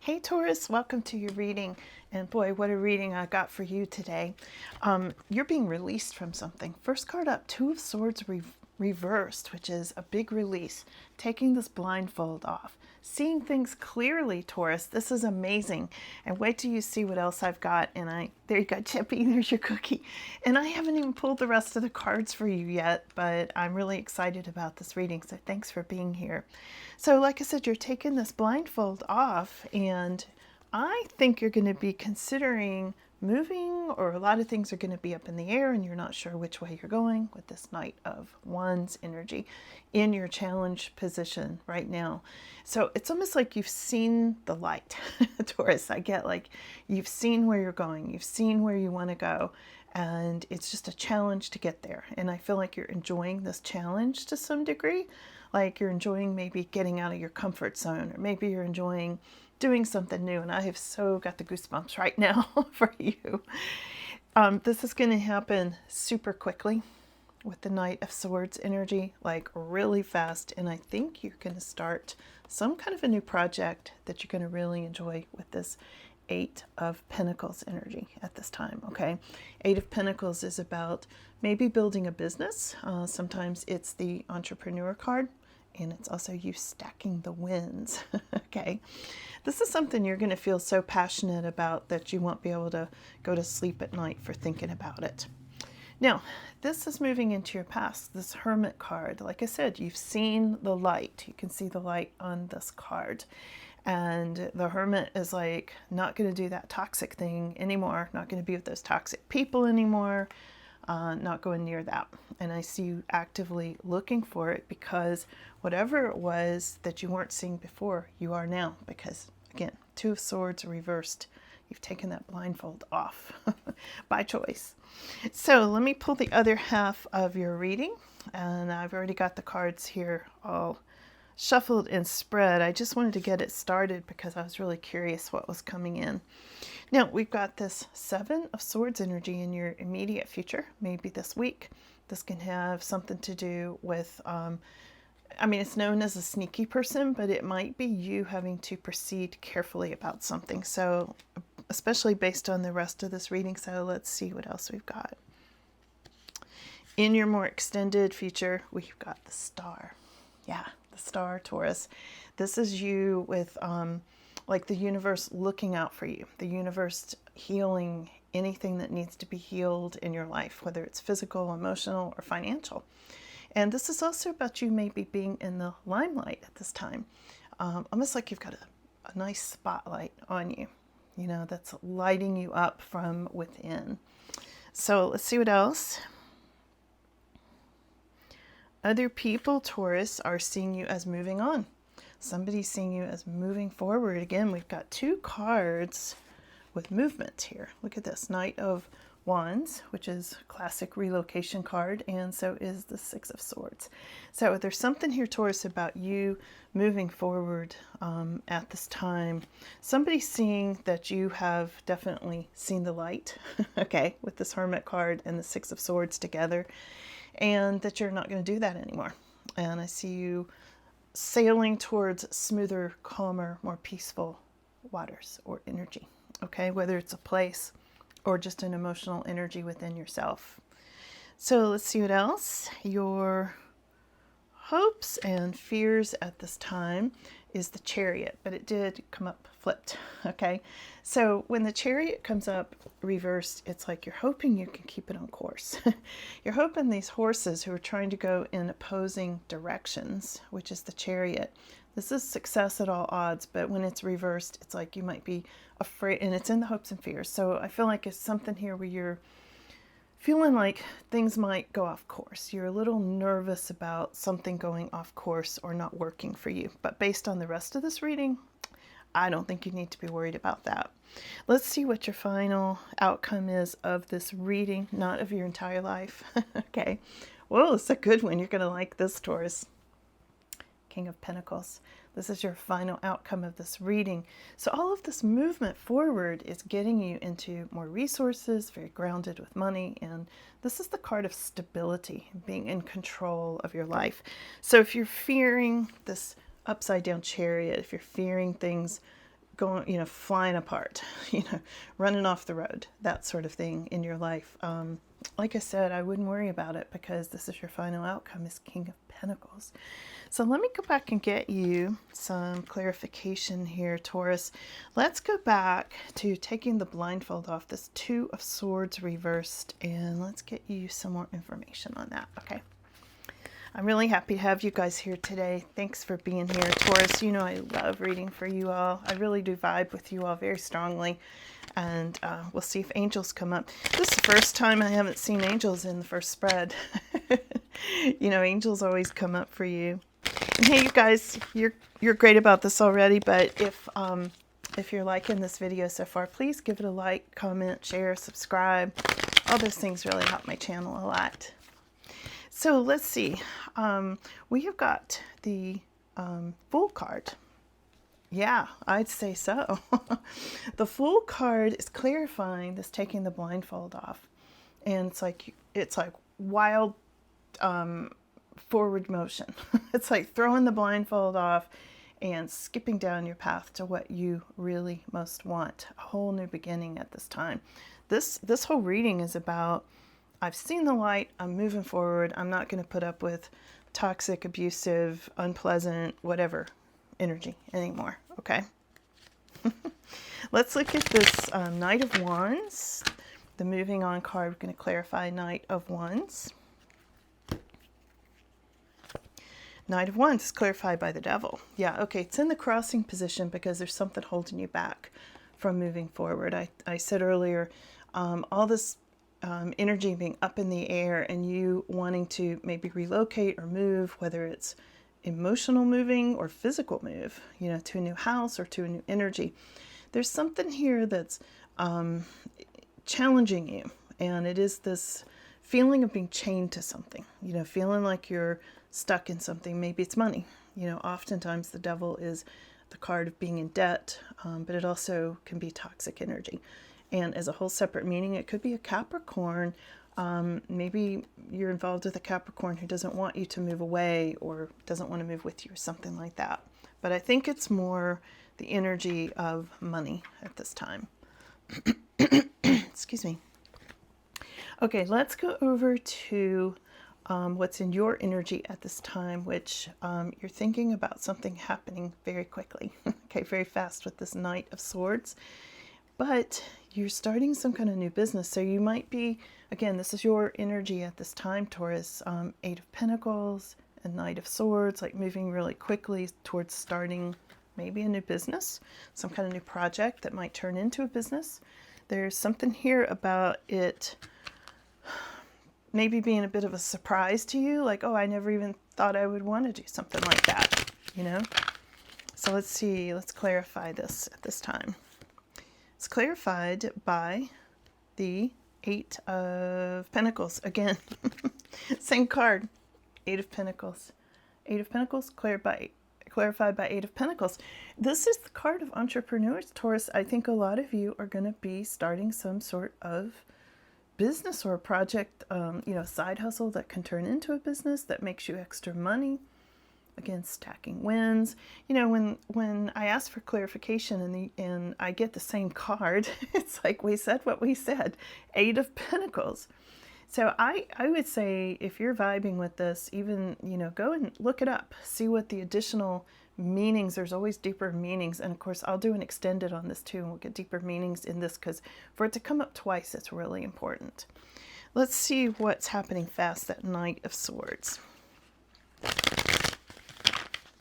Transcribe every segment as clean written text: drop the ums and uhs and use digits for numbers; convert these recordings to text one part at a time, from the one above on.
Hey Taurus, welcome to your reading. And boy, what a reading I got for you today. You're being released from something. First card up, Two of Swords reversed, which is a big release. Taking this blindfold off. Seeing things clearly, Taurus. This is amazing. And wait till you see what else I've got. There you go, Chippy, there's your cookie. And I haven't even pulled the rest of the cards for you yet, but I'm really excited about this reading. So thanks for being here. So like I said, you're taking this blindfold off, and I think you're going to be considering moving, or a lot of things are going to be up in the air and you're not sure which way you're going with this Knight of Wands energy in your challenge position right now. So it's almost like you've seen the light, Taurus. I get like you've seen where you're going, you've seen where you want to go, and it's just a challenge to get there. And I feel like you're enjoying this challenge to some degree. Like you're enjoying maybe getting out of your comfort zone, or maybe you're enjoying doing something new. And I have so got the goosebumps right now for you. This is going to happen super quickly with the Knight of Swords energy, like really fast. And I think you're going to start some kind of a new project that you're going to really enjoy with this Eight of Pentacles energy at this time, okay? Eight of Pentacles is about maybe building a business. Sometimes it's the entrepreneur card, and it's also you stacking the wins, okay? This is something you're going to feel so passionate about that you won't be able to go to sleep at night for thinking about it. Now, this is moving into your past, this Hermit card. Like I said, you've seen the light. You can see the light on this card. And the Hermit is like not going to do that toxic thing anymore, not going to be with those toxic people anymore, not going near that. And I see you actively looking for it, because whatever it was that you weren't seeing before, you are now. Because again, Two of Swords reversed. You've taken that blindfold off by choice. So let me pull the other half of your reading. And I've already got the cards here all shuffled and spread. I just wanted to get it started because I was really curious what was coming in. Now, we've got this Seven of Swords energy in your immediate future, maybe this week. This can have something to do with, it's known as a sneaky person, but it might be you having to proceed carefully about something. So, especially based on the rest of this reading. So let's see what else we've got. In your more extended future, we've got the Star. Yeah, the Star, Taurus. This is you with like the universe looking out for you, the universe healing anything that needs to be healed in your life, whether it's physical, emotional, or financial. And this is also about you maybe being in the limelight at this time. Almost like you've got a nice spotlight on you, you know, that's lighting you up from within. So let's see what else. Other people, Taurus, are seeing you as moving on. Somebody's seeing you as moving forward. Again, we've got two cards with movement here. Look at this, Knight of Wands, which is classic relocation card, and so is the Six of Swords. So there's something here, Taurus, about you moving forward at this time. Somebody's seeing that you have definitely seen the light, okay, with this Hermit card and the Six of Swords together, and that you're not going to do that anymore. And I see you sailing towards smoother, calmer, more peaceful waters or energy, okay? Whether it's a place or just an emotional energy within yourself. So let's see what else. Your hopes and fears at this time is the Chariot, but it did come up flipped, okay? So when the Chariot comes up reversed, it's like you're hoping you can keep it on course. You're hoping these horses who are trying to go in opposing directions, which is the Chariot. This is success at all odds, but when it's reversed, it's like you might be afraid, and it's in the hopes and fears. So I feel like it's something here where you're feeling like things might go off course. You're a little nervous about something going off course or not working for you. But based on the rest of this reading, I don't think you need to be worried about that. Let's see what your final outcome is of this reading, not of your entire life. Okay. Whoa, it's a good one. You're going to like this, Taurus. King of Pentacles. This is your final outcome of this reading. So all of this movement forward is getting you into more resources, very grounded with money, and this is the card of stability, being in control of your life. So if you're fearing this upside down Chariot, if you're fearing things going, flying apart, running off the road, that sort of thing in your life. Like I said, I wouldn't worry about it because this is your final outcome is King of Pentacles. So let me go back and get you some clarification here, Taurus. Let's go back to taking the blindfold off, this Two of Swords reversed, and let's get you some more information on that, okay? I'm really happy to have you guys here today. Thanks for being here, Taurus. You know I love reading for you all. I really do vibe with you all very strongly. And we'll see if angels come up. This is the first time I haven't seen angels in the first spread. Angels always come up for you. And hey, you guys, you're great about this already, but if you're liking this video so far, please give it a like, comment, share, subscribe. All those things really help my channel a lot. So let's see. We have got the Fool card. Yeah, I'd say so. The Fool card is clarifying this taking the blindfold off. And it's like wild forward motion. It's like throwing the blindfold off and skipping down your path to what you really most want. A whole new beginning at this time. This whole reading is about, I've seen the light, I'm moving forward, I'm not going to put up with toxic, abusive, unpleasant, whatever energy anymore, okay? Let's look at this Knight of Wands. The moving on card, we're going to clarify Knight of Wands. Knight of Wands is clarified by the Devil. Yeah, okay, it's in the crossing position because there's something holding you back from moving forward. I said earlier, all this energy being up in the air and you wanting to maybe relocate or move, whether it's emotional moving or physical move, to a new house or to a new energy. There's something here that's challenging you, and it is this feeling of being chained to something, feeling like you're stuck in something. Maybe it's money. Oftentimes the Devil is the card of being in debt, but it also can be toxic energy. And as a whole separate meaning, it could be a Capricorn. Maybe you're involved with a Capricorn who doesn't want you to move away or doesn't want to move with you or something like that. But I think it's more the energy of money at this time. Excuse me. Okay, let's go over to what's in your energy at this time, which you're thinking about something happening very quickly. Okay, very fast with this Knight of Swords. But you're starting some kind of new business. So you might be, again, this is your energy at this time, Taurus. Eight of Pentacles and Knight of Swords, like moving really quickly towards starting maybe a new business, some kind of new project that might turn into a business. There's something here about it maybe being a bit of a surprise to you, like, oh, I never even thought I would want to do something like that, So let's see, let's clarify this at this time. It's clarified by the Eight of Pentacles. Again, same card, Eight of Pentacles. Eight of Pentacles clarified by Eight of Pentacles. This is the card of entrepreneurs, Taurus. I think a lot of you are going to be starting some sort of business or a project, side hustle that can turn into a business that makes you extra money. Again, stacking wins. When I ask for clarification and I get the same card, it's like we said what we said. Eight of Pentacles. So I would say if you're vibing with this, even, go and look it up. See what the additional meanings, there's always deeper meanings. And of course, I'll do an extended on this too, and we'll get deeper meanings in this because for it to come up twice, it's really important. Let's see what's happening fast, that Knight of Swords.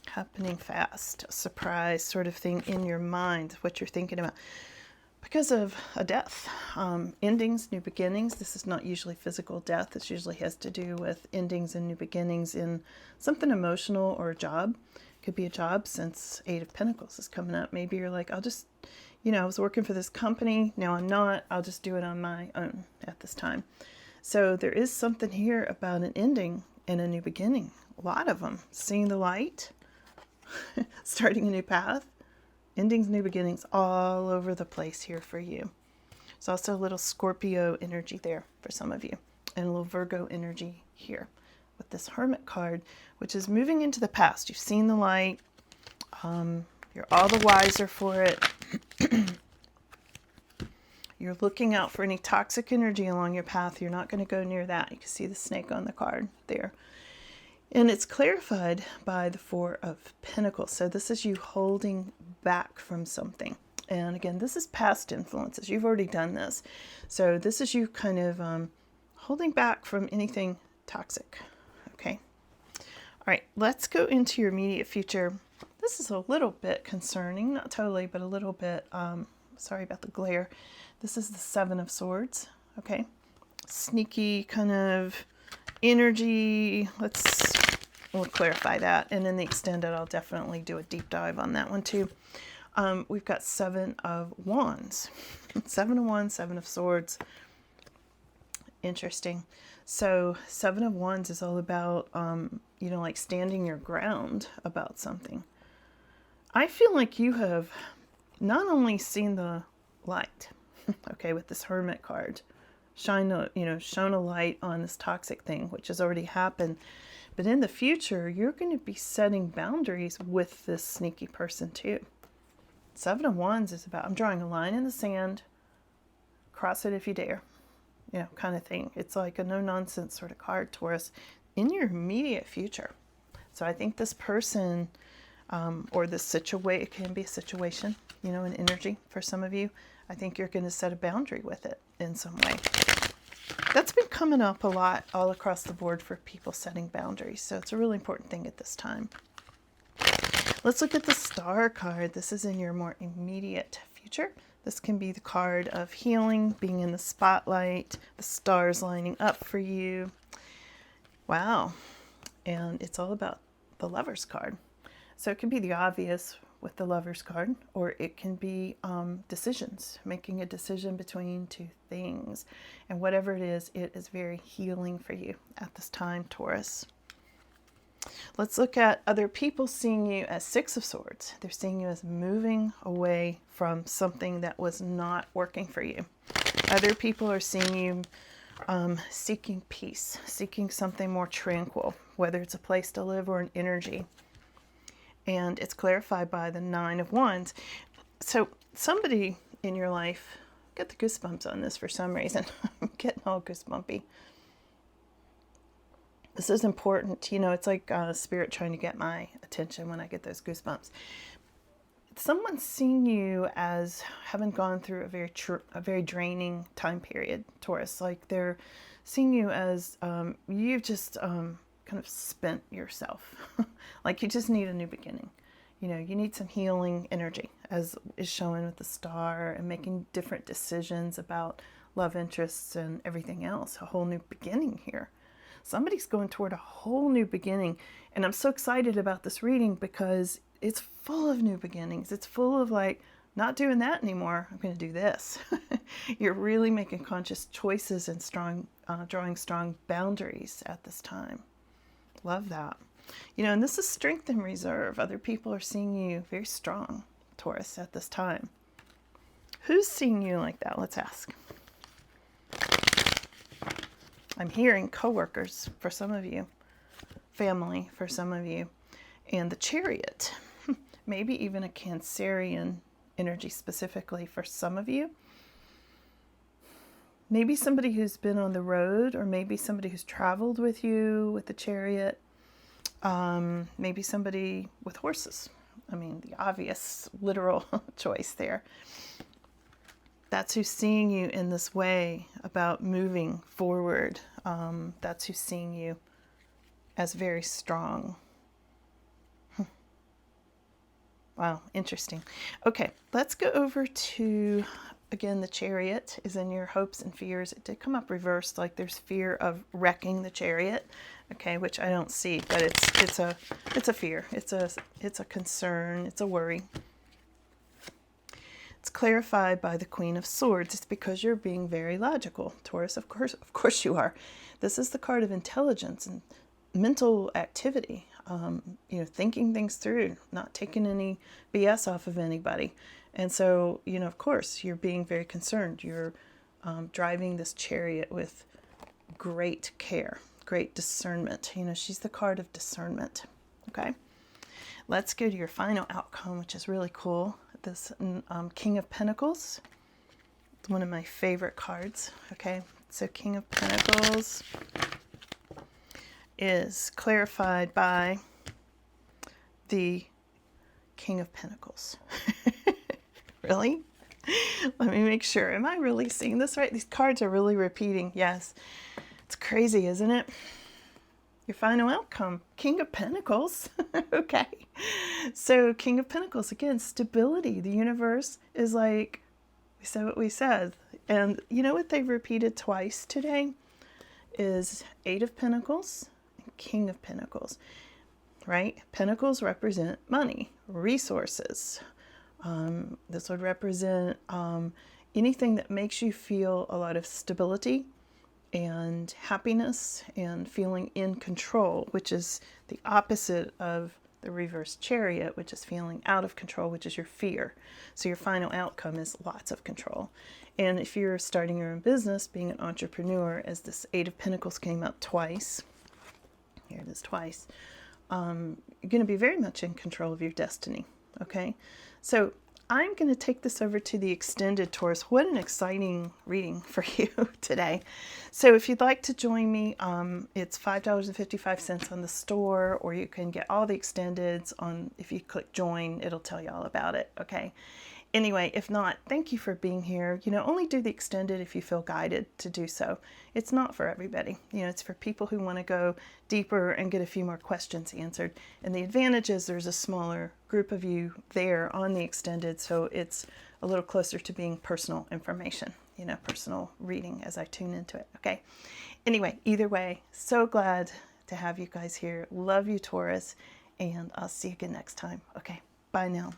Happening fast, a surprise sort of thing in your mind, what you're thinking about. Because of a death, endings, new beginnings. This is not usually physical death. This usually has to do with endings and new beginnings in something emotional or a job. Could be a job since Eight of Pentacles is coming up. Maybe you're like, I'll just, I was working for this company. Now I'm not. I'll just do it on my own at this time. So there is something here about an ending and a new beginning. A lot of them. Seeing the light. Starting a new path, endings, new beginnings, all over the place here for you. There's also a little Scorpio energy there for some of you, and a little Virgo energy here with this Hermit card, which is moving into the past. You've seen the light. You're all the wiser for it. You're looking out for any toxic energy along your path. You're not going to go near that. You can see the snake on the card there. And it's clarified by the Four of Pentacles. So this is you holding back from something. And again, this is past influences. You've already done this. So this is you kind of holding back from anything toxic. Okay. All right, let's go into your immediate future. This is a little bit concerning, not totally, but a little bit. Sorry about the glare. This is the Seven of Swords. Okay. Sneaky kind of energy. We'll clarify that. And in the extended, I'll definitely do a deep dive on that one too. We've got Seven of Wands. Seven of Wands, Seven of Swords. Interesting. So Seven of Wands is all about, like standing your ground about something. I feel like you have not only seen the light, okay, with this Hermit card, shown a light on this toxic thing, which has already happened. But in the future, you're going to be setting boundaries with this sneaky person too. Seven of Wands is about, I'm drawing a line in the sand, cross it if you dare, kind of thing. It's like a no-nonsense sort of card, Taurus, in your immediate future. So I think this person or this situation, it can be a situation, an energy for some of you. I think you're going to set a boundary with it in some way. That's been coming up a lot all across the board for people setting boundaries. So it's a really important thing at this time. Let's look at the Star card. This is in your more immediate future. This can be the card of healing, being in the spotlight, the stars lining up for you. Wow. And it's all about the Lover's card. So it can be the obvious with the Lover's card, or it can be decisions, making a decision between two things. And whatever it is very healing for you at this time, Taurus. Let's look at other people seeing you as Six of Swords. They're seeing you as moving away from something that was not working for you. Other people are seeing you seeking peace, seeking something more tranquil, whether it's a place to live or an energy. And it's clarified by the Nine of Wands. So somebody in your life, get the goosebumps on this for some reason. I'm getting all goosebumpy. This is important. It's like spirit trying to get my attention when I get those goosebumps. Someone's seeing you as having gone through a very draining time period, Taurus. Like they're seeing you as you've just kind of spent yourself. Like you just need a new beginning. You need some healing energy, as is shown with the Star, and making different decisions about love interests and everything else. A whole new beginning here. Somebody's going toward a whole new beginning. And I'm so excited about this reading because it's full of new beginnings. It's full of like, not doing that anymore. I'm going to do this. You're really making conscious choices and drawing strong boundaries at this time. Love that. And this is strength and reserve. Other people are seeing you very strong, Taurus, at this time. Who's seeing you like that? Let's ask. I'm hearing coworkers for some of you, family for some of you, and the Chariot. Maybe even a Cancerian energy specifically for some of you. Maybe somebody who's been on the road, or maybe somebody who's traveled with you with the Chariot. Maybe somebody with horses. I mean, the obvious literal choice there. That's who's seeing you in this way about moving forward. That's who's seeing you as very strong. Wow, interesting. Okay, let's go over to, again, the Chariot is in your hopes and fears. It did come up reversed, like there's fear of wrecking the Chariot, okay, which I don't see, but it's a fear. It's a concern. It's a worry. It's clarified by the Queen of Swords. It's because you're being very logical, Taurus. Of course you are. This is the card of intelligence and mental activity. Thinking things through, not taking any BS off of anybody. And so, of course, you're being very concerned. You're driving this Chariot with great care, great discernment. She's the card of discernment. Okay. Let's go to your final outcome, which is really cool. this King of Pentacles. It's one of my favorite cards. Okay, so King of Pentacles is clarified by the King of Pentacles. Really? Let me make sure. Am I really seeing this right? These cards are really repeating. Yes. It's crazy, isn't it? Your final outcome, King of Pentacles. Okay. So King of Pentacles, again, stability. The universe is like, we said what we said. And you know what they've repeated twice today is Eight of Pentacles and King of Pentacles, right? Pentacles represent money, resources. This would represent anything that makes you feel a lot of stability and happiness and feeling in control, which is the opposite of the reverse Chariot, which is feeling out of control, which is your fear. So your final outcome is lots of control. And if you're starting your own business, being an entrepreneur, as this Eight of Pentacles came up twice, here it is twice, you're going to be very much in control of your destiny. Okay, so I'm going to take this over to the extended Taurus. What an exciting reading for you today. So if you'd like to join me, it's $5.55 on the store, or you can get all the extendeds on, if you click join, it'll tell you all about it. Okay. Anyway, if not, thank you for being here. You know, only do the extended if you feel guided to do so. It's not for everybody. You know, it's for people who want to go deeper and get a few more questions answered. And the advantage is there's a smaller group of you there on the extended, so it's a little closer to being personal information, you know, personal reading as I tune into it. Okay. Anyway, either way, so glad to have you guys here. Love you, Taurus, and I'll see you again next time. Okay. Bye now.